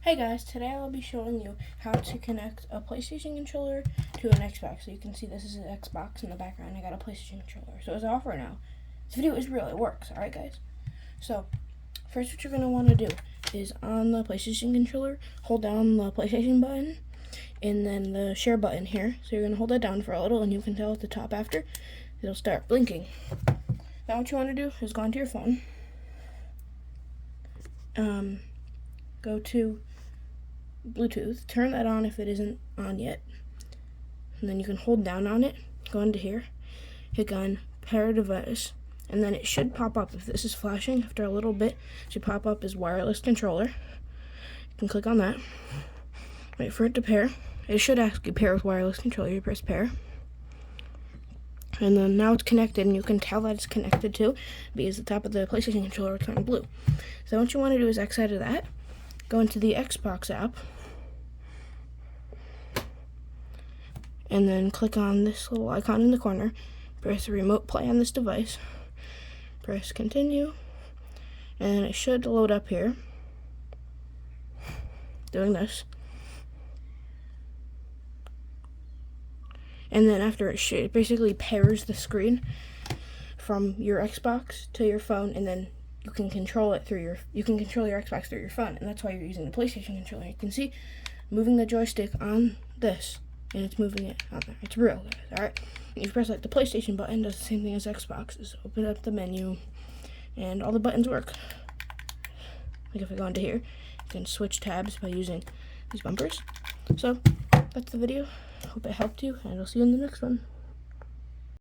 Hey guys, today I'll be showing you how to connect a PlayStation controller to an Xbox. So you can see this is an Xbox in the background. I got a PlayStation controller. So it's off right now. This video is real. It works. Alright guys. So first what you're going to want to do is on the PlayStation controller, hold down the PlayStation button and then the share button here. So you're going to hold that down for a little and you can tell at the top after it'll start blinking. Now what you want to do is go onto your phone. Go to Bluetooth, turn that on if it isn't on yet, and then you can hold down on it, go into here, click on pair device, and then it should pop up. If this is flashing after a little bit, it should pop up as wireless controller. You can click on that, wait for it to pair. It should ask you pair with wireless controller. You press pair, and then now it's connected, and you can tell that it's connected to because the top of the PlayStation controller is turning blue. So what you want to do is X out of that, go into the Xbox app, and then click on this little icon in the corner, press remote play on this device, press continue, and it should load up here, doing this. And then after it basically pairs the screen from your Xbox to your phone, and then you can control it through your Xbox through your phone, and that's why you're using the PlayStation controller. You can see moving the joystick on this, and it's moving it on there. It's real, guys. Alright, if you press like the PlayStation button, does the same thing as Xbox. Just open up the menu, and all the buttons work. Like if I go into here, you can switch tabs by using these bumpers. So that's the video. Hope it helped you, and I'll see you in the next one.